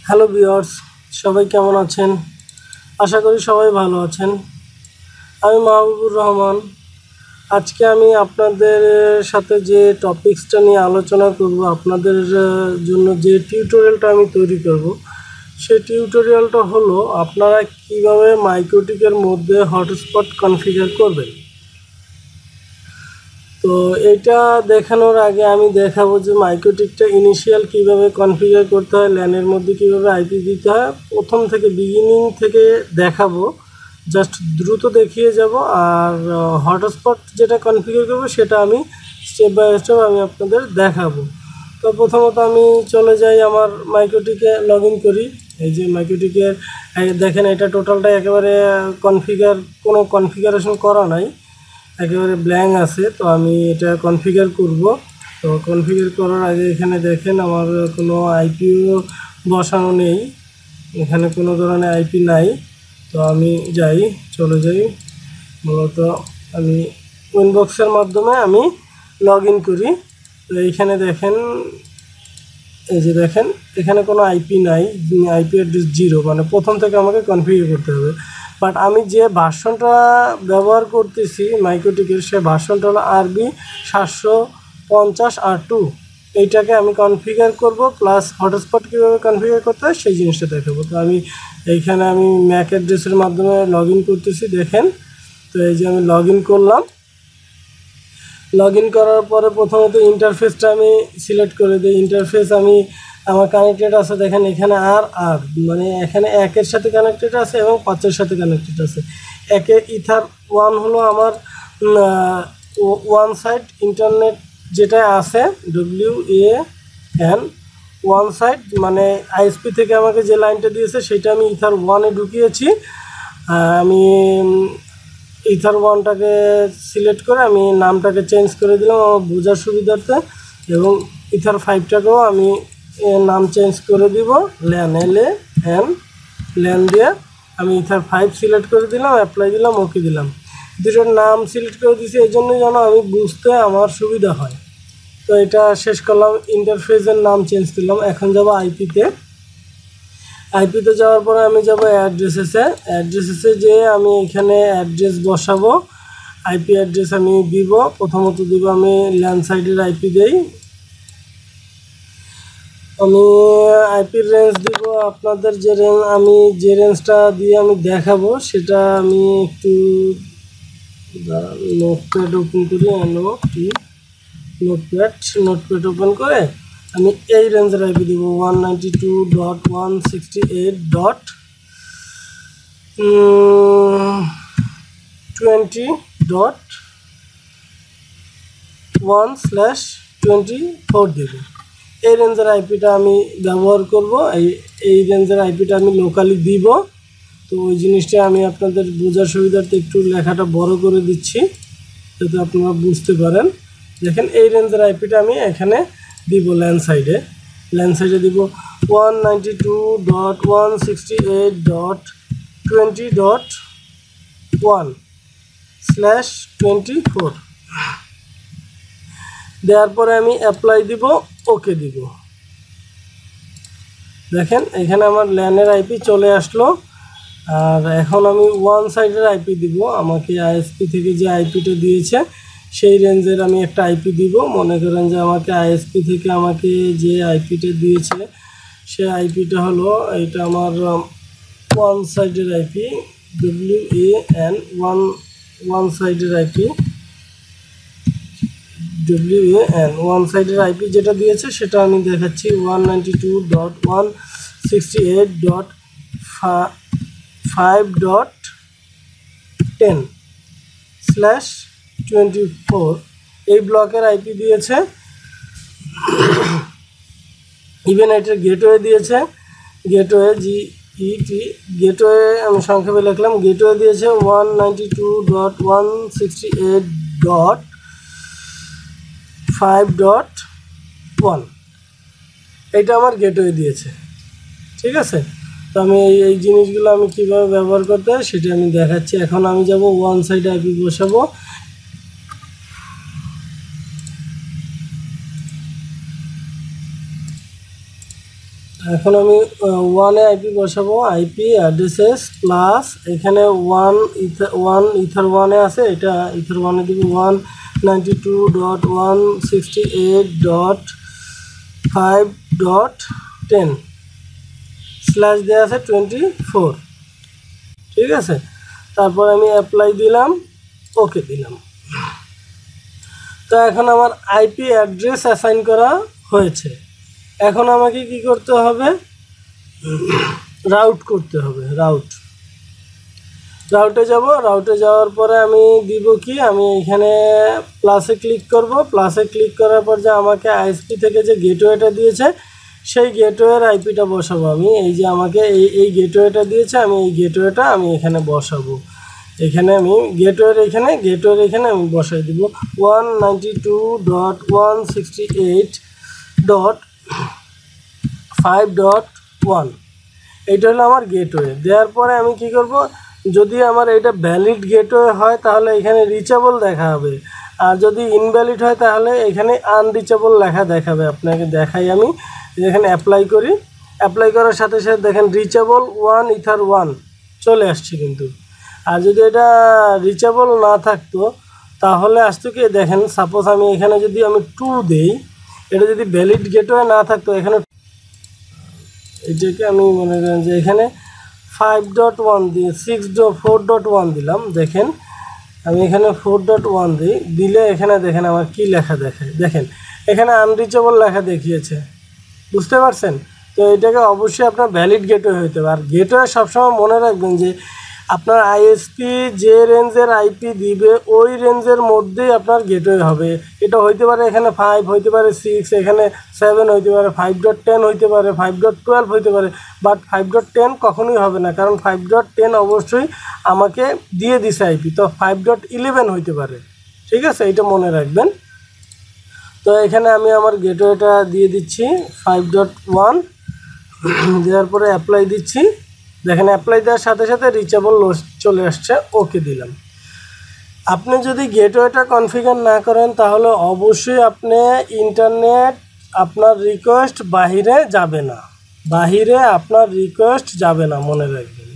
Hello viewers, সবাই কেমন আছেন? আশা করি সবাই ভালো আছেন। আমি মাহবুবুর রহমান। আজকে আমি আপনাদের সাথে যে টপিকসটা নিয়ে আলোচনা করব, আপনাদের জন্য যে টিউটোরিয়ালটা আমি তৈরি করব, সেই টিউটোরিয়ালটা হলো আপনারা কিভাবে মাইক্রোটিকের মধ্যে হটস্পট কনফিগার করবেন। তো এটা দেখানোর আগে আমি দেখাবো যে মাইক্রোটিকটা ইনিশিয়াল কিভাবে কনফিগার করতে হয়, ল্যানের মধ্যে কিভাবে আইপি দিতে হয়, প্রথম থেকে বিগিনিং থেকে দেখাবো। জাস্ট দ্রুত দেখিয়ে যাব, আর হটস্পট যেটা কনফিগার করবো সেটা আমি স্টেপ বাই স্টেপ আমি আপনাদের দেখাবো। তো প্রথমত আমি চলে যাই আমার মাইক্রোটিকে, লগ ইন করি। এই যে মাইক্রোটিকের দেখেন, এটা টোটালটা একেবারে কোনো কনফিগারেশন করা নাই, একেবারে ব্ল্যাঙ্ক আছে। তো আমি এটা কনফিগার করব। তো কনফিগার করার আগে এখানে দেখেন আমার কোনো আইপিও বসানো নেই, এখানে কোনো ধরনের আইপি নাই। তো আমি চলে যাই মূলত আমি উইনবক্সের মাধ্যমে আমি লগ ইন করি। তো এইখানে দেখেন, এই যে দেখেন এখানে কোনো আইপি নাই, আইপি অ্যাড্রেস 0, মানে প্রথম থেকে আমাকে কনফিগার করতে হবে। বাট আমি যে ভার্সনটা ব্যবহার করতেছি মাইক্রোটিকের, সে ভার্সনটা হলো RB750R2। এইটাকে আমি কনফিগার করব, প্লাস হটস্পট কীভাবে কনফিগার করতে হয় সেই জিনিসটা দেখাবো। তো আমি এইখানে আমি ম্যাক অ্যাড্রেসের মাধ্যমে লগ ইন করতেছি, দেখেন। তো এই যে আমি লগ ইন করলাম। লগ ইন করার পরে প্রথমত ইন্টারফেসটা আমি সিলেক্ট করে দিই। ইন্টারফেস আমার কানেক্টেড আছে, দেখেন এখানে আর মানে এখানে 1-এর সাথে কানেক্টেড আছে এবং 5-এর সাথে কানেক্টেড আছে। 1-এ ইথার 1 হলো আমার ওয়ান সাইড ইন্টারনেট যেটা আছে, WAN ওয়ান সাইড, মানে আইএসপি থেকে আমাকে যে লাইনটা দিয়েছে সেটা আমি ইথার 1-এ ঢুকিয়েছি। আমি ইথার 1টাকে সিলেক্ট করে আমি নামটাকে চেঞ্জ করে দিলাম আমার বোঝার সুবিধার্থে, এবং ইথার 5টাকেও আমি নাম চেঞ্জ করে দিব ল্যান, ল্যান দিয়ে আমি ইথার 5 সিলেক্ট করে দিলাম, অ্যাপ্লাই দিলাম, ওকে দিলাম। দুটোর নাম সিলেক্ট করে দিয়েছি এই জন্যই যেন আমি বুঝতে আমার সুবিধা হয়। তো এটা শেষ করলাম, ইন্টারফেসের নাম চেঞ্জ করলাম। এখন যাব আইপিতে যাওয়ার পরে আমি যাব অ্যাড্রেসেসে যেয়ে আমি এখানে অ্যাড্রেস বসাবো। আইপি অ্যাড্রেস আমি দিব, প্রথমত দিব আমি ল্যান্ড সাইডের আইপি দেই। আমি আইপির রেঞ্জ দিব আপনাদের যে রেঞ্জটা দিয়ে আমি দেখাবো সেটা আমি একটু নোটপ্যাড ওপেন করি, নোটপ্যাড ওপেন করে আমি এই রেঞ্জের আইপি দিব 192.20.1/24 দেব। এই রেঞ্জের আইপিটা আমি ব্যবহার করব, এই রেঞ্জের আইপিটা আমি লোকালি দিব। তো ওই জিনিসটা আমি আপনাদের বোঝার সুবিধার্থে একটু লেখাটা বড় করে দিচ্ছি যাতে আপনারা বুঝতে পারেন। দেখেন এই রেঞ্জের আইপিটা আমি এখানে দিব ল্যান্ড সাইডে দিব 192.168.20.1/24 দেওয়ার পরে আমি অ্যাপ্লাই দিব, ওকে দিব। দেখেন এখানে আমার ল্যানের আইপি চলে আসলো। আর এখন আমি ওয়ান সাইডের আইপি দিব, আমাকে আইএসপি থেকে যে আইপিটা দিয়েছে সেই রেঞ্জের আমি একটা আইপি দিব। মনে করেন যে আমাকে আইএসপি থেকে আমাকে যে আইপিটা দিয়েছে সেই আইপিটা হলো, এটা আমার ওয়ান সাইডের আইপি, WAN ওয়ান সাইডের আইপি, ওয়ান সাইডের আইপি যেটা দিয়েছে সেটা আমি দেখাচ্ছি 192.168.5.10/24 এই ব্লকের আইপি দিয়েছে। ইভেন এটার গেটওয়ে দিয়েছে, গেটওয়ে গেটওয়ে আমি সংক্ষেপে লিখলাম, গেটওয়ে দিয়েছে 192.168.5.1। এটা আমার গেটওয়ে দিয়েছে, ঠিক আছে। তো আমি এই জিনিসগুলো আমি কীভাবে ব্যবহার করতে হয় সেটা আমি দেখাচ্ছি। এখন আমি যাব ওয়ান সাইড আইপি বসাবো। এখন আমি ওয়ানে আইপি বসাবো, আইপি অ্যাড্রেসেস প্লাস এখানে ওয়ান ইথার ওয়ানে আছে, এটা ইথার ওয়ানে দিব 192.168.5.10 স্ল্যাশ দেওয়া আছে 24, ঠিক আছে। তারপর আমি অ্যাপ্লাই দিলাম, ওকে দিলাম। তো এখন আমার আইপি অ্যাড্রেস অ্যাসাইন করা হয়েছে। এখন আমাকে কি করতে হবে, রাউট করতে হবে। রাউটে যাব, রাউটে যাওয়ার পরে আমি দিব কি, আমি এখানে প্লাসে ক্লিক করব। প্লাসে ক্লিক করার পর যে আমাকে আইএসপি থেকে যে গেটওয়েটা দিয়েছে সেই গেটওয়ের আইপিটা বসাবো আমি। এই যে আমাকে এই গেটওয়েটা দিয়েছে, আমি এই গেটওয়েটা আমি এখানে বসাবো। এখানে আমি গেটওয়ের এখানে আমি বসাই দিব 192.168.5.1। এইটা হলো আমার গেটওয়ে। দেওয়ার পরে আমি কি করব, যদি আমার এটা ভ্যালিড গেটওয়ে হয় তাহলে এখানে রিচেবল দেখা হবে, আর যদি ইনভ্যালিড হয় তাহলে এখানে আনরিচেবল লেখা দেখাবে। আপনাকে দেখাই আমি, এখানে অ্যাপ্লাই করি। অ্যাপ্লাই করার সাথে সাথে দেখেন রিচেবল 1 ইথার 1 চলে আসছে কিন্তু। আর যদি এটা রিচেবল না থাকতো তাহলে আসতো কি, দেখেন সাপোজ আমি এখানে যদি আমি 2 দেই, এটা যদি ভ্যালিড গেটওয়ে না থাকতো, এখানে এটাকে আমি মনে করেন যে এখানে 5.1 দিয়ে 4.1 দিলাম। দেখেন আমি এখানে 4.1 দিলে এখানে দেখেন আমার কি লেখা দেখায়, দেখেন এখানে আনরিচেবল লেখা দেখিয়েছে, বুঝতে পারছেন। তো এটাকে অবশ্যই আপনার ভ্যালিড গেটওয়ে হইতে হবে। আর গেটওয়ে সবসময় মনে রাখবেন যে আপনার আইএসপি যে রেঞ্জের আইপি দিবে ওই রেঞ্জের মধ্যেই আপনার গেটওয়ে হবে। এটা হইতে পারে এখানে 5, হইতে পারে 6, এখানে 7 হইতে পারে, 5.10 হইতে পারে, 5.12 হইতে পারে, বাট 5.10 কখনোই হবে না, কারণ 5.10 অবশ্যই আমাকে দিয়ে দিছে আইপি, তো 5.11 হইতে পারে, ঠিক আছে, এটা মনে রাখবেন। তো এখানে আমি আমার গেটওয়েটা দিয়ে দিচ্ছি 5.1, দেওয়ার পরে অ্যাপ্লাই দিচ্ছি। দেখেন অ্যাপ্লাই দেওয়ার সাথে সাথে রিচেবল চলে আসছে, ওকে দিলাম। আপনি যদি গেটওয়েটা কনফিগার না করেন তাহলে অবশ্যই আপনি ইন্টারনেট আপনার রিকোয়েস্ট বাহিরে যাবে না, মনে রাখবেন।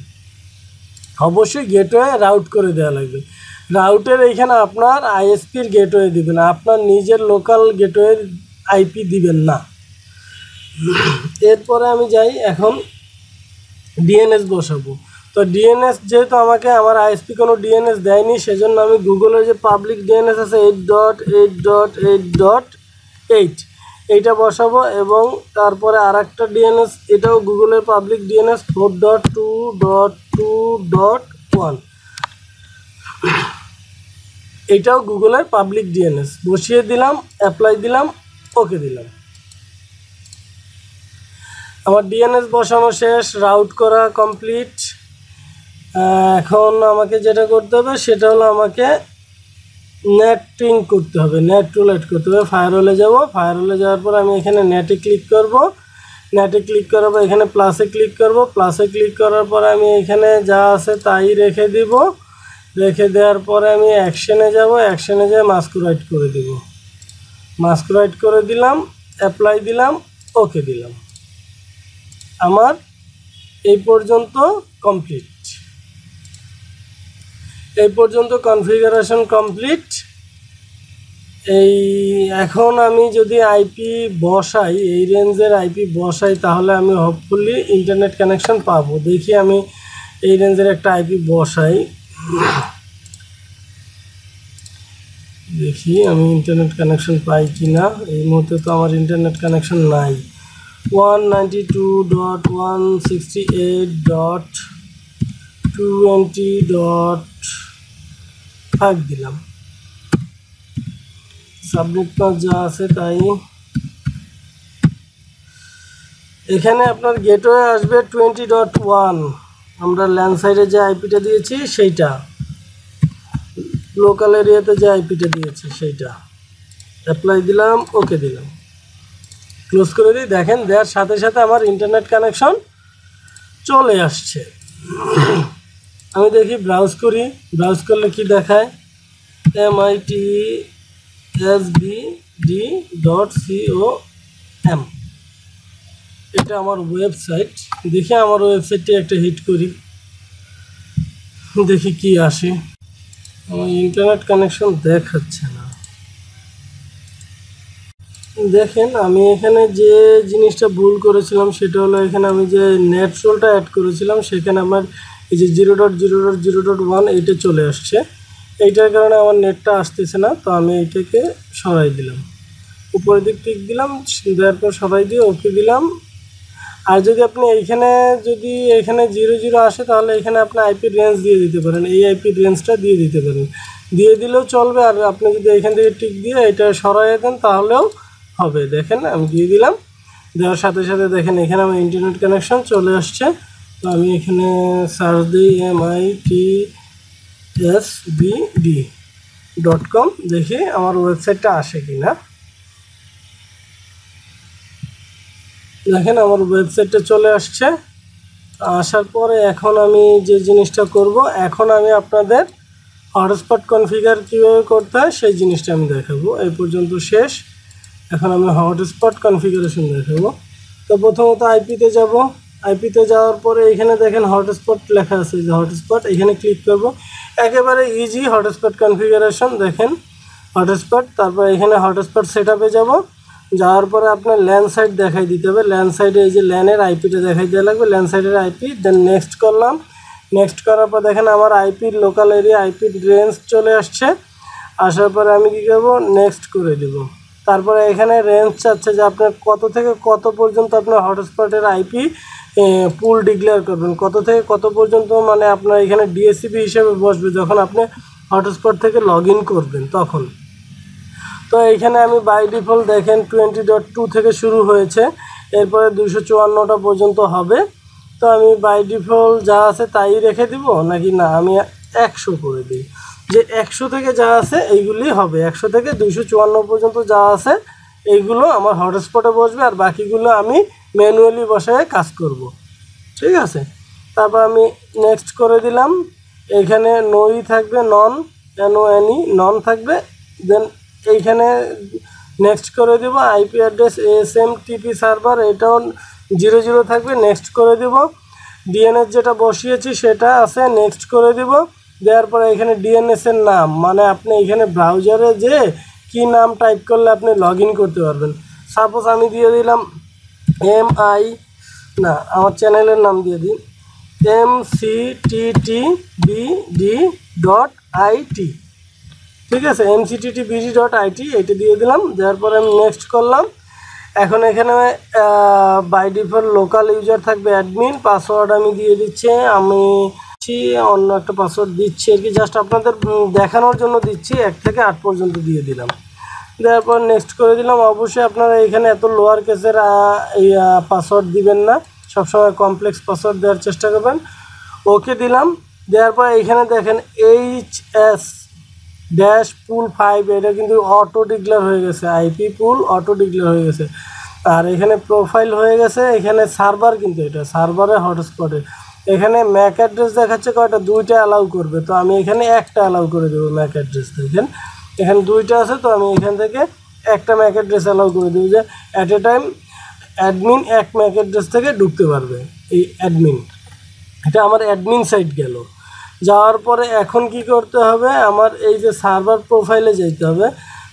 অবশ্যই গেটওয়ে রাউট করে দেওয়া লাগবে। রাউটের এইখানে আপনার আইএসপির গেটওয়ে দিবেন, আপনার নিজের লোকাল গেটওয়ের আইপি দিবেন না। এরপরে আমি যাই, এখন ডিএনএস বসাবো। তো ডিএনএস যেহেতু আমাকে আমার আইএসপি কোনো ডিএনএস দেয়নি, সেজন্য আমি গুগলের যে পাবলিক ডিএনএস আছে 8.8.8.8 এইটা বসাবো, এবং তারপরে আর একটা ডিএনএস, এটাও গুগলের পাবলিক ডিএনএস 4.2.2.1, এটাও গুগলের পাবলিক ডিএনএস বসিয়ে দিলাম, অ্যাপ্লাই দিলাম, ওকে দিলাম। আমার ডিএনএস বসানো শেষ, রাউট করা কমপ্লিট। এখন আমাকে যেটা করতে হবে সেটা হলো আমাকে নেটিং করতে হবে, নেট টুল অ্যাড করতে হবে। ফায়ারওয়ালে যাব, ফায়ারওয়ালে যাওয়ার পর আমি এখানে নেটে ক্লিক করব। নেটে ক্লিক করার পর এখানে প্লাসে ক্লিক করব। প্লাসে ক্লিক করার পর আমি এখানে যা আছে তাই রেখে দিব। রেখে দেওয়ার পরে আমি অ্যাকশনে যাব, অ্যাকশনে যেয়ে মাস্কুরাইট করে দিব। মাস্কুরাইট করে দিলাম, অ্যাপ্লাই দিলাম, ওকে দিলাম। আমার এই পর্যন্ত কমপ্লিট, এই পর্যন্ত কনফিগারেশন কমপ্লিট। এই এখন আমি যদি আইপি বসাই, এই রেঞ্জের আইপি বসাই, তাহলে আমি হোপফুলি ইন্টারনেট কানেকশন পাবো। দেখি আমি এই রেঞ্জের একটা আইপি বসাই, দেখি আমি ইন্টারনেট কানেকশন পাই কি না। এই মুহূর্তে তো আমার ইন্টারনেট কানেকশন নাই। 192.168.20.5 দিলাম, সাবমিট পাস যা আছে তাই। এখানে আপনার গেটওয়ে আসবে 20.1, আমরা ল্যান্ড সাইডে যে আইপিটা দিয়েছি সেইটা, লোকাল এরিয়াতে যে আইপিটা দিয়েছি সেইটা। অ্যাপ্লাই দিলাম, ওকে দিলাম, ক্লোজ করে দিই। দেখেন দেওয়ার সাথে সাথে আমার ইন্টারনেট কানেকশন চলে আসছে। আমি দেখি ব্রাউজ করি, ব্রাউজ করলে কি দেখায়, mitSBD.com, এটা আমার ওয়েবসাইট। দেখি আমার ওয়েবসাইটটি একটা হিট করি, দেখি কি আসে। আমার ইন্টারনেট কানেকশন দেখাচ্ছে না। দেখেন আমি এখানে যে জিনিসটা ভুল করেছিলাম সেটা হলো, এখানে আমি যে নেট রোলটা অ্যাড করেছিলাম সেখানে আমার এই যে 0.0.0.1 এইটা চলে আসছে। এইটার কারণে আমার নেটটা আসতেছে না, তো আমি এইটাকে সরাই দিলাম, উপরের দিক টিক দিলাম, দেওয়ার পর সরাই দিয়ে ওকে দিলাম। আর যদি আপনি এখানে 0.0 আসে তাহলে এখানে আপনি আইপি রেঞ্জ দিয়ে দিতে পারেন, এই আইপি রেঞ্জটা দিয়ে দিতে পারেন, দিয়ে দিলেও চলবে। আর আপনি যদি এখান থেকে টিক দিয়ে এটা সরাই দেন তাহলেও হবে। দেখেন আমি দিয়ে দিলাম, দেওয়ার সাথে সাথে দেখেন এখানে আমার ইন্টারনেট কানেকশন চলে আসছে। তো আমি এখানে সার্চ দিই MITSBD.com, দেখি আমার ওয়েবসাইটটা আসে কি না। দেখেন আমার ওয়েবসাইটটা চলে আসছে। আসার পরে এখন আমি যে জিনিসটা করব, এখন আমি আপনাদের হটস্পট কনফিগার কীভাবে করতে হয় সেই জিনিসটা আমি দেখাবো। এই পর্যন্ত শেষ। এখন আমি হটস্পট কনফিগারেশন দেখাবো। তো প্রথমত আইপিতে যাব। আইপিতে যাওয়ার পরে এখানে দেখেন হটস্পট লেখা আছে, যে হটস্পট, এখানে ক্লিক করব। একেবারে ইজি হটস্পট কনফিগারেশন। দেখেন হটস্পট, তারপর এখানে হটস্পট সেট আপে যাবো। যাওয়ার পরে আপনার ল্যান্ড সাইড দেখাই দিতে হবে। ল্যান্ড সাইডে এই যে ল্যানের আইপিটা দেখাই দেওয়া লাগবে, ল্যান্ড সাইডের আইপি। দেন নেক্সট করলাম। নেক্সট করার পর দেখেন আমার আইপির লোকাল এরিয়া আইপির রেঞ্জ চলে আসছে। আসার পরে আমি কী করবো, নেক্সট করে দেব। তারপরে এখানে রেঞ্জ চাচ্ছে যে আপনার কত থেকে কত পর্যন্ত আপনার হটস্পটের আইপি পুল ডিক্লেয়ার করবেন, কত থেকে কত পর্যন্ত, মানে আপনার এখানে ডিএসসিপি হিসেবে বসবে যখন আপনি হটস্পট থেকে লগ ইন করবেন তখন। তো এইখানে আমি বাই ডিফল্ট দেখেন 20.2 থেকে শুরু হয়েছে, এরপরে 254টা পর্যন্ত হবে। তো আমি বাই ডিফল্ট যা আছে তাই রেখে দিব নাকি না আমি 100 করে দিই, যে 100 থেকে যা আছে এইগুলি হবে। 100 থেকে 254 পর্যন্ত যা আছে এইগুলো আমার হটস্পটে বসবে, আর বাকিগুলো আমি ম্যানুয়ালি বসায় কাজ করব। ঠিক আছে, তারপর আমি নেক্সট করে দিলাম। এখানে নই থাকবে, নন থাকবে। দেন এইখানে নেক্সট করে দেব। আইপি অ্যাড্রেস ASMTP সার্ভার, এটাও 00 থাকবে, নেক্সট করে দেব। ডিএনএস যেটা বসিয়েছি সেটা আছে, নেক্সট করে দেব। দেওয়ার পরে এখানে ডিএনএসের নাম, মানে আপনি এখানে ব্রাউজারে যে কি নাম টাইপ করলে আপনি লগ ইন করতে পারবেন। সাপোজ আমি দিয়ে দিলাম আমার চ্যানেলের নাম দিয়ে দিই mcttbd.it। ঠিক আছে, mcttbd.it এটা দিয়ে দিলাম। দেওয়ার পরে আমি নেক্সট করলাম। এখন এখানে বাই ডিফল্ট লোকাল ইউজার থাকবে অ্যাডমিন, পাসওয়ার্ড আমি দিয়ে দিচ্ছি, আমি অন্য একটা পাসওয়ার্ড দিচ্ছি আর কি, জাস্ট আপনাদের দেখানোর জন্য দিচ্ছি। 1 থেকে 8 পর্যন্ত দিয়ে দিলাম। দেওয়ার পর নেক্সট করে দিলাম। অবশ্যই আপনারা এখানে এত লোয়ার কেসের এই পাসওয়ার্ড দিবেন না, সবসময় কমপ্লেক্স পাসওয়ার্ড দেওয়ার চেষ্টা করবেন। ওকে দিলাম। দেওয়ার পর এখানে দেখেন HS-pool5 এটা কিন্তু অটো ডিক্লেয়ার হয়ে গেছে, আইপি পুল অটো ডিক্লেয়ার হয়ে গেছে। আর এখানে প্রোফাইল হয়ে গেছে, এখানে সার্ভার, কিন্তু এটা সার্ভারে হটস্পটে। এখানে ম্যাক অ্যাড্রেস দেখাচ্ছে কয়টা, 2টা অ্যালাউ করবে, তো আমি এখানে একটা অ্যালাউ করে দেবো ম্যাক অ্যাড্রেস। দেখেন এখানে 2টা আছে, তো আমি এখান থেকে একটা ম্যাক অ্যাড্রেস অ্যালাউ করে দেবো, যে অ্যাট এ টাইম অ্যাডমিন এক ম্যাক অ্যাড্রেস থেকে ঢুকতে পারবে। এই অ্যাডমিন, এটা আমার অ্যাডমিন সাইট গেল। যাওয়ার পরে এখন কি করতে হবে, আমার এই যে সার্ভার প্রোফাইলে যেতে হবে।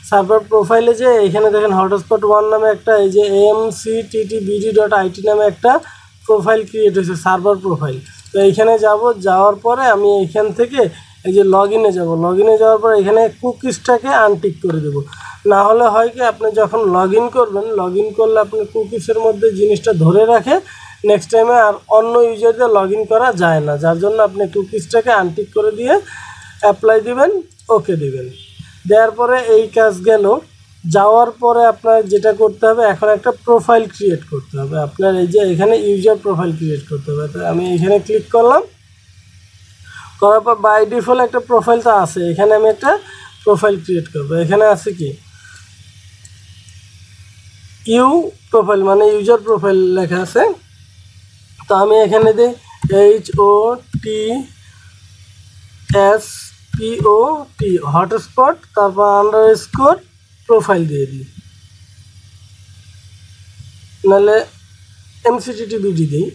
সার্ভার প্রোফাইলে যে এখানে দেখেন হটস্পট 1 নামে একটা, এই যে mcttbd.it নামে একটা প্রোফাইল ক্রিয়েট হয়েছে, সার্ভার প্রোফাইল। তো এইখানে যাওয়ার পরে আমি এইখান থেকে এই যে লগ ইনে যাবো। লগ ইনে যাওয়ার পরে এখানে কুকিজটাকে আনটিক করে দেবো। না হলে হয় কি, আপনি যখন লগ ইন করবেন, লগ ইন করলে আপনি কুকিজের মধ্যে জিনিসটা ধরে রাখে, নেক্সট টাইমে আর অন্য ইউজারদের লগ ইন করা যায় না, যার জন্য আপনি কুকিজটাকে আনটিক করে দিয়ে অ্যাপ্লাই দিবেন, ওকে দিবেন। দেওয়ার পরে এই কাজ গেল। যাওয়ার পরে আপনার যেটা করতে হবে, এখন একটা প্রোফাইল ক্রিয়েট করতে হবে আপনার, এই যে এখানে ইউজার প্রোফাইল ক্রিয়েট করতে হবে। তো আমি এখানে ক্লিক করলাম, করার পর বাই ডিফল্ট একটা প্রোফাইল তো আছে, এখানে আমি একটা প্রোফাইল ক্রিয়েট করবো। এখানে আছে কি প্রোফাইল, মানে ইউজার প্রোফাইল লেখা আছে। তো আমি এখানে দিই HOTSPOT হটস্পট, তারপর আন্ডারস্কোর প্রোফাইল দিয়ে দিই, নাহলে MCTTBD দিই,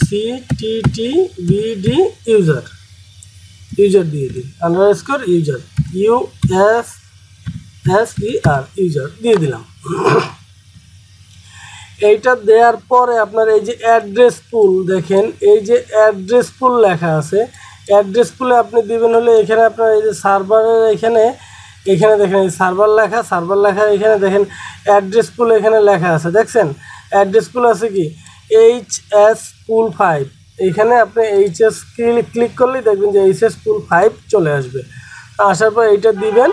MCTTBD ইউজার দিয়ে দিই, আন্ডারস্কোর ইউজার, USER ইউজার দিয়ে দিলাম। এইটা দেওয়ার পরে আপনার এই যে অ্যাড্রেস পুল, দেখেন এই যে অ্যাড্রেস পুল লেখা আছে, অ্যাড্রেস পুলে আপনি দিবেন হলে এখানে আপনার এই যে সার্ভারের এখানে দেখেন এই সার্ভার লেখা এখানে দেখেন অ্যাড্রেস পুল এখানে লেখা আছে, দেখছেন অ্যাড্রেস পুল আছে কি HS পুল 5, এইখানে আপনি HS ক্লিক করলেই দেখবেন যে HS পুল 5 চলে আসবে। আসার পর এইটা দিবেন,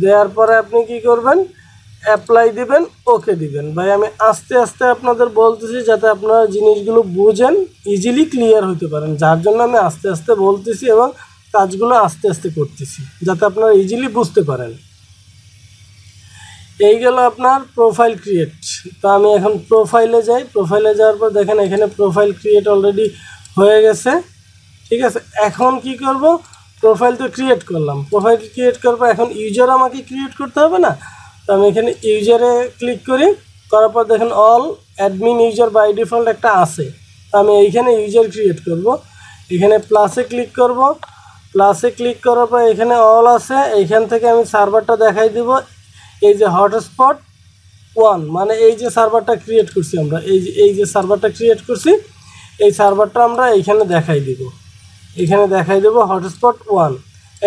দেওয়ার পরে আপনি কি করবেন, অ্যাপ্লাই দিবেন, ওকে দিবেন। ভাই আমি আস্তে আস্তে আপনাদের বলতেছি যাতে আপনারা জিনিসগুলো বুঝেন, ইজিলি ক্লিয়ার হতে পারেন, যার জন্য আমি আস্তে আস্তে বলতেছি এবং কাজগুলো আস্তে আস্তে করতেছি যাতে আপনারা ইজিলি বুঝতে পারেন। এই গেল আপনার প্রোফাইল ক্রিয়েট। তো আমি এখন প্রোফাইলে যাই, প্রোফাইলে যাওয়ার পর দেখেন এখানে প্রোফাইল ক্রিয়েট অলরেডি হয়ে গেছে, ঠিক আছে। এখন কি করব, প্রোফাইল তো ক্রিয়েট করলাম, প্রোফাইল ক্রিয়েট করব, এখন ইউজার আমাকে ক্রিয়েট করতে হবে না। তো আমি এখানে ইউজারে ক্লিক করি, করার পর দেখেন all admin user by default একটা আছে, তো আমি এইখানে ইউজার ক্রিয়েট করব। এখানে প্লাসে ক্লিক করব, প্লাসে ক্লিক করার পর এখানে অল আছে, এইখান থেকে আমি সার্ভারটা দেখাই দিব। এই যে হটস্পট 1 মানে এই যে সার্ভারটা ক্রিয়েট করছি আমরা, এই যে সার্ভারটা ক্রিয়েট করছি, এই সার্ভারটা আমরা এইখানে দেখাই দিব, এখানে দেখাই দেব হটস্পট 1।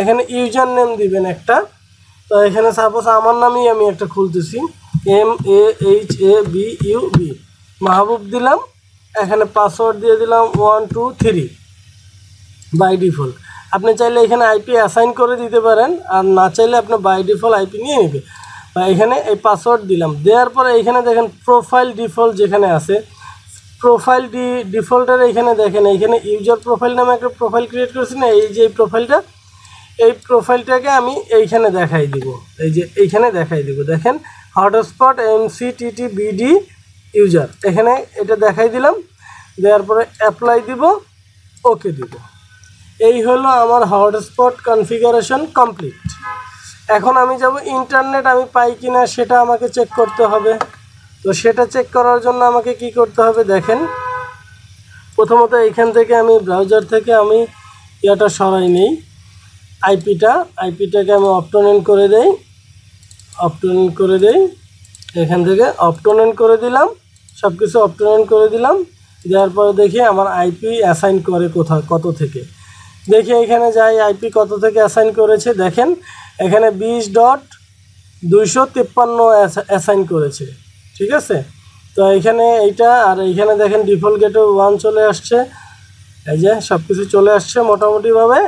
এখানে ইউজার নেম দিবেন একটা, তো এখানে সাপোজ আমার নামই আমি একটা খুলতেছি, MAHABUB মাহবুব দিলাম, এখানে পাসওয়ার্ড দিয়ে দিলাম 1 2 3 বাই ডিফল্ট। আপনি চাইলে এখানে আইপি অ্যাসাইন করে দিতে পারেন, আর না চাইলে আপনি বাই ডিফল্ট আইপি নিয়ে নেবে। বা এখানে এই পাসওয়ার্ড দিলাম, দেওয়ার পরে এইখানে দেখেন প্রোফাইল ডিফল্ট যেখানে আছে, প্রোফাইল ডিফল্টের এইখানে দেখেন এইখানে ইউজার প্রোফাইল নামে একটা প্রোফাইল ক্রিয়েট করেছি না, এই যে এই প্রোফাইলটাকে আমি এইখানে দেখাই দিব, এই যে এইখানে দেখাই দিব, দেখেন হটস্পট MCTTBD ইউজার, এখানে এটা দেখাই দিলাম। দেওয়ার পরে অ্যাপ্লাই দিব, ওকে দিব। এই হলো আমার হটস্পট কনফিগারেশন কমপ্লিট। এখন আমি যাব ইন্টারনেট আমি পাই কিনা সেটা আমাকে চেক করতে হবে। তো সেটা চেক করার জন্য আমাকে কি করতে হবে, দেখেন প্রথমত এইখান থেকে আমি ব্রাউজার থেকে আমি এটা সরাই নেই, আইপিটাকে আমি অপটোনেন করে দেই, এখান থেকে অপটোনেন করে দিলাম, সব কিছু অপটোনেন করে দিলাম। দেওয়ার পরে দেখি আমার আইপি অ্যাসাইন করে কত থেকে, দেখি এখানে যাই আইপি কত থেকে অ্যাসাইন করেছে, দেখেন এখানে 20.253 অ্যাসাইন করেছে, ঠিক আছে। তো এইখানে এইটা, আর এইখানে দেখেন ডিফল্ট গেটওয়ে 1 চলে আসছে, এই যে সব কিছু চলে আসছে মোটামুটিভাবে।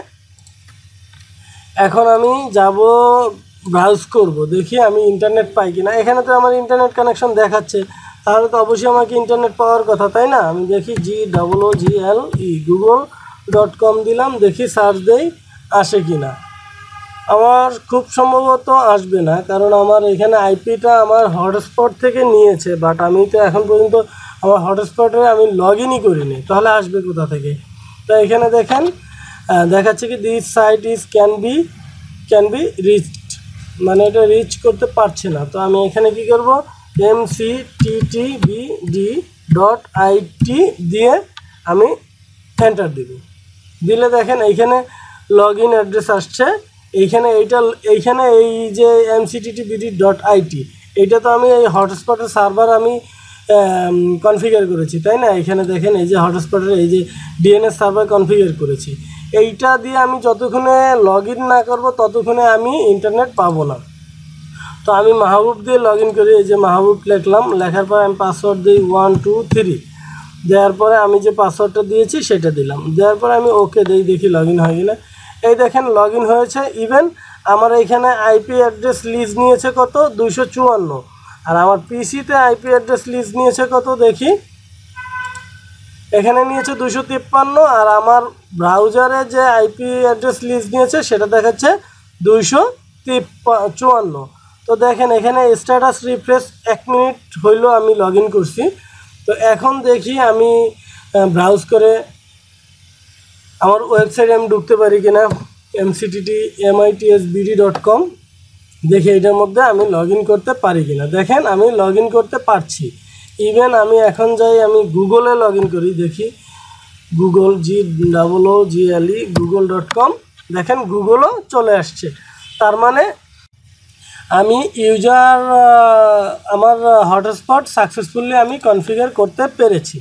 এখন আমি যাব ব্রাউজ করব, দেখি আমি ইন্টারনেট পাই কিনা। এখানে তো আমার ইন্টারনেট কানেকশন দেখাচ্ছে, তাহলে তো অবশ্যই আমাকে ইন্টারনেট পাওয়ার কথা, তাই না। আমি দেখি GOOGLE google.com দিলাম, দেখি সার্চ দেই আসে কিনা। আমার খুব সম্ভবত আসবে না, কারণ আমার এখানে আইপিটা আমার হটস্পট থেকে নিয়েছে, বাট আমি তো এখন পর্যন্ত আমার হটস্পটে আমি লগ ইনই করিনি, তাহলে আসবে কোথা থেকে। তো এখানে দেখেন দেখাচ্ছে কি this site is can be reached, মানে এটা রিচ করতে পারছে না। তো আমি এখানে কি করব, MCTTBD.IT দিয়ে আমি এন্টার দিব, দিলে দেখেন এইখানে লগ ইন অ্যাড্রেস আসছে, এইখানে এই যে MCTTBD.IT এইটা তো আমি এই হটস্পটের সার্ভার আমি কনফিগার করেছি, তাই না। এখানে দেখেন এই যে হটস্পটের এই যে DNS সার্ভার কনফিগার করেছি, এইটা দিয়ে আমি যতক্ষণে লগ ইন না করবো ততক্ষণে আমি ইন্টারনেট পাবো না। তো আমি মাহবুব দিয়ে লগ ইন করি, এই যে মাহবুব লিখলাম, লেখার পর আমি পাসওয়ার্ড দিই 1 2 3, দেওয়ার পরে আমি যে পাসওয়ার্ডটা দিয়েছি সেটা দিলাম, দেওয়ার পরে আমি ওকে দিই, দেখি লগ ইন হয় কিনা। এই দেখেন লগ ইন হয়েছে। ইভেন আমার এইখানে আইপি অ্যাড্রেস লিস্ট নিয়েছে কত, 254, আর আমার পিসিতে আইপি অ্যাড্রেস লিস্ট নিয়েছে কত দেখি, এখানে নিয়েছে 253, আর আমার ব্রাউজারে যে আইপি অ্যাড্রেস লিস্ট নিয়েছে সেটা দেখাচ্ছে 254। তো দেখেন এখানে স্ট্যাটাস রিফ্রেশ 1 মিনিট হইল আমি লগ ইন করছি। তো এখন দেখি আমি ব্রাউজ করে আমার ওয়েবসাইটে আমি ঢুকতে পারি কিনা, MCTTMITSBD.com, দেখি এটার মধ্যে আমি লগ ইন করতে পারি কিনা। দেখেন আমি লগ ইন করতে পারছি। ইভেন আমি এখন যাই, আমি গুগলে লগ ইন করি, দেখি গুগল GOOGLE google.com, দেখেন গুগলও চলে আসছে। তার মানে আমি ইউজার আমার হটস্পট সাকসেসফুলি আমি কনফিগার করতে পেরেছি।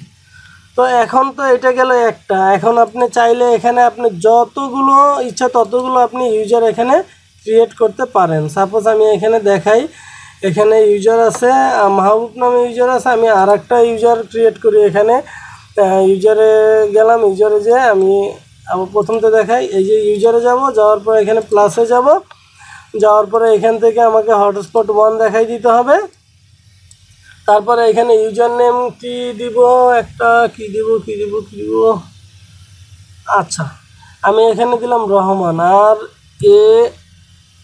তো এখন তো এটা গেল একটা। এখন আপনি চাইলে এখানে আপনি যতগুলো ইচ্ছা ততগুলো আপনি ইউজার এখানে ক্রিয়েট করতে পারেন। সাপোজ আমি এখানে দেখাই, এখানে ইউজার আছে মাহবুব নামে ইউজার আছে, আমি আর একটা ইউজার ক্রিয়েট করি। এখানে ইউজারে গেলাম, ইউজারে যে আমি আবার প্রথমতে দেখাই, এই যে ইউজারে যাব, যাওয়ার পর এখানে প্লাসে যাব, যাওয়ার পরে এখান থেকে আমাকে হটস্পট 1 দেখাই দিতে হবে। তারপরে এখানে ইউজার নেম কি দিব, একটা কি দিব, আচ্ছা আমি এখানে দিলাম রহমান,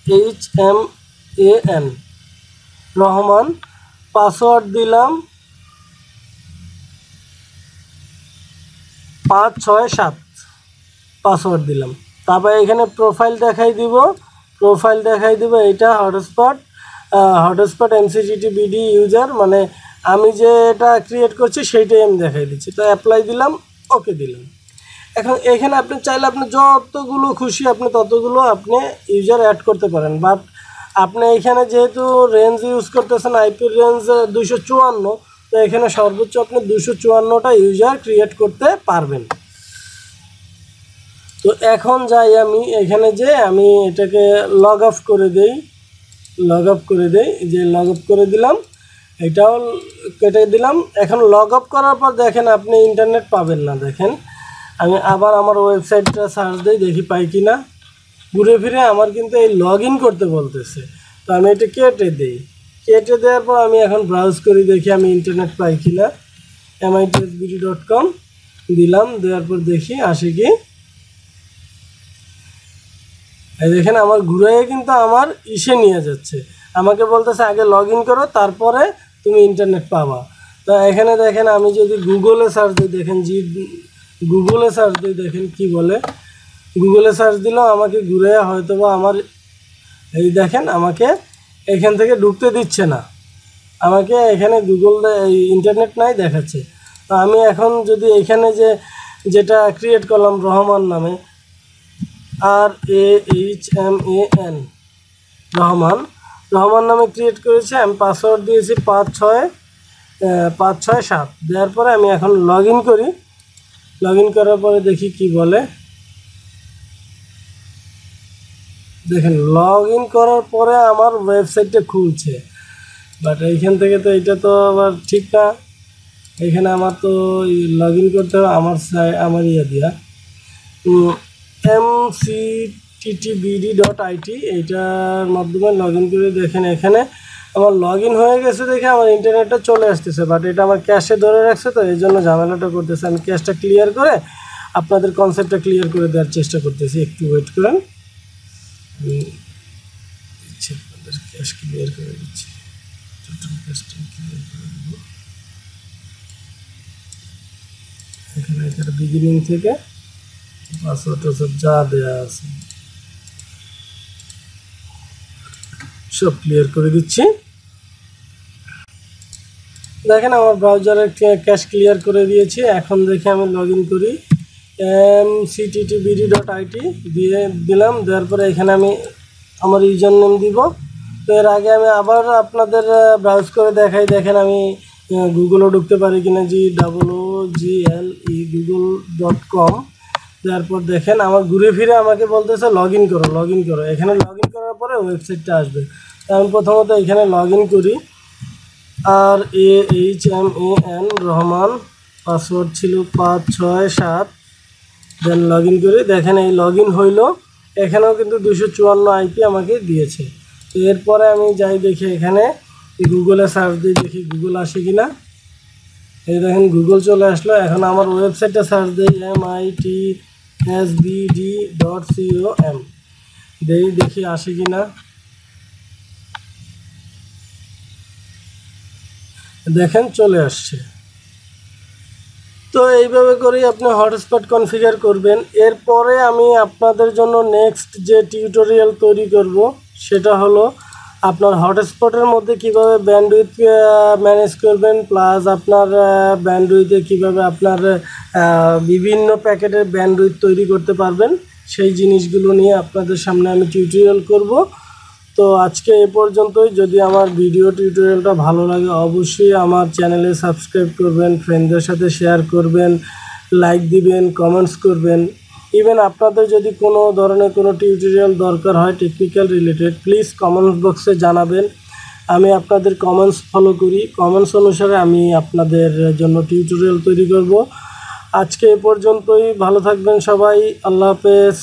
RAHMAN রহমান। পাসওয়ার্ড দিলাম 567 পাসওয়ার্ড দিলাম। তারপরে এখানে প্রোফাইল দেখাই দিব এইটা হটস্পট MCTTBD ইউজার, মানে আমি যে এটা ক্রিয়েট করছি সেইটাই আমি দেখাই দিচ্ছি। তো অ্যাপ্লাই দিলাম, ওকে দিলাম। এখন এখানে আপনি চাইলে আপনি যতগুলো খুশি আপনি ততগুলো আপনি ইউজার অ্যাড করতে পারেন। বাট আপনি এখানে যেহেতু রেঞ্জ ইউজ করতেছেন আইপি রেঞ্জ 254, তো এখানে সর্বোচ্চ আপনি 254টা ইউজার ক্রিয়েট করতে পারবেন। তো এখন যাই আমি এখানে যে আমি এটাকে লগ অফ করে দেই, যে লগ অফ করে দিলাম, এটাও কেটে দিলাম। এখন লগ অফ করার পর দেখেন আপনি ইন্টারনেট পাবেন না। দেখেন আমি আবার আমার ওয়েবসাইটটা সার্চ দিই, দেখি পাই কি না। ঘুরে ফিরে আমার কিন্তু এই লগ ইন করতে বলতেছে। তো আমি এটা কেটে দিই, কেটে দেওয়ার পর আমি এখন ব্রাউজ করি, দেখি আমি ইন্টারনেট পাই কি না। mitbd.com দিলাম, দেওয়ার পর দেখি আসে কি। এই দেখেন আমার ঘুরে কিন্তু আমার ইসে নিয়ে যাচ্ছে, আমাকে বলতেছে আগে লগ ইন করো তারপরে তুমি ইন্টারনেট পাবা। তো এখানে দেখেন আমি যদি গুগলে সার্চ দিই, দেখেন গুগলে সার্চ দিই, দেখেন কি বলে। গুগলে সার্চ দিলেও আমাকে ঘুরে হয়তো বা আমার এই দেখেন আমাকে এখান থেকে ঢুকতে দিচ্ছে না, আমাকে এখানে এই ইন্টারনেট নাই দেখাচ্ছে। তো আমি এখন যদি এখানে যেটা ক্রিয়েট করলাম রহমান নামে, RAHMAN রহমান নামে ক্রিয়েট করেছি, আমি পাসওয়ার্ড দিয়েছি 567 দেওয়ার পরে আমি এখন লগ ইন করি। লগ ইন করার পরে দেখি কি বলে। দেখেন লগ ইন করার পরে আমার ওয়েবসাইটটা খুলছে, বাট এইখান থেকে তো এটা তো আবার ঠিক না। এখানে আমার তো লগ ইন করতে হবে আমার ইয়ে দিয়া mcttbd.it, এইটার মাধ্যমে লগ ইন করে দেখেন এখানে আমার লগ ইন হয়ে গেছে। দেখে আমার ইন্টারনেটটা চলে আসতেছে, বাট এটা আমার ক্যাশে ধরে রাখছে, তো এই জন্য ঝামেলাটা করতেছে। আমি ক্যাশটা ক্লিয়ার করে আপনাদের কনসেপ্টটা ক্লিয়ার করে দেওয়ার চেষ্টা করতেছি, একটু ওয়েট করেন। আপনাদের ক্যাশ ক্লিয়ার করে দিচ্ছি, টোটাল ক্যাশটা ক্লিয়ার করে দেব। এখানে বিগিনিং থেকে পাসওয়ার্ড যা দেওয়া আছে সব ক্লিয়ার করে দিচ্ছি। দেখেন আমার ব্রাউজারের ক্যাশ ক্লিয়ার করে দিয়েছি। এখন দেখে আমি লগ ইন করি, mcttbd.it দিয়ে দিলাম। দেওয়ার পরে এখানে আমি আমার ইউজার নেম দিব। তো এর আগে আমি আবার আপনাদের ব্রাউজ করে দেখাই, দেখেন আমি গুগলও ঢুকতে পারি কিনা, google.com। তারপর দেখেন আমার ঘুরে ফিরে আমাকে বলতেছে লগ ইন করো। এখানে লগ ইন করার পরে ওয়েবসাইটটা আসবে। আমি প্রথমত এখানে লগ ইন করি, RAHMAN রহমান, পাসওয়ার্ড ছিল 567, দেন লগ ইন করি। দেখেন এই লগ ইন হইলো, এখানেও কিন্তু 254 আইপি আমাকে দিয়েছে। তো এরপরে আমি যাই দেখি এখানে গুগলে সার্চ দিই, দেখি গুগল আসে কিনা। এই দেখেন গুগল চলে আসলো। এখন আমার ওয়েবসাইটটা সার্চ দিই mitbd.com, দেখি আসে কিনা। দেখেন চলে আসছে। তো এইভাবে করেই আপনি হটস্পট কনফিগার করবেন। এরপরে আমি আপনাদের জন্য নেক্সট যে টিউটোরিয়াল তৈরি করব সেটা হলো আপনার হটস্পটের মধ্যে কিভাবে ব্যান্ডউইথ ম্যানেজ করবেন, প্লাস আপনার ব্যান্ডউইথে কিভাবে আপনার বিভিন্ন প্যাকেটের ব্যান্ডউইথ তৈরি করতে পারবেন, সেই জিনিসগুলো নিয়ে আপনাদের সামনে আমি টিউটোরিয়াল করব। তো আজকে এ পর্যন্তই। যদি আমার টিউটোরিয়ালটা ভালো লাগে অবশ্যই আমার চ্যানেলে সাবস্ক্রাইব করবেন, ফ্রেন্ডদের সাথে শেয়ার করবেন, লাইক দিবেন, কমেন্টস করবেন। ইভেন আপনাদের যদি কোনো ধরনের কোনো টিউটোরিয়াল দরকার হয় টেকনিক্যাল রিলেটেড, প্লিজ কমেন্টস বক্সে জানাবেন। আমি আপনাদের কমেন্টস ফলো করি, কমেন্টস অনুসারে আমি আপনাদের জন্য টিউটোরিয়াল তৈরি করব। আজকে এ পর্যন্তই। ভালো থাকবেন সবাই। আল্লাহ হাফেজ।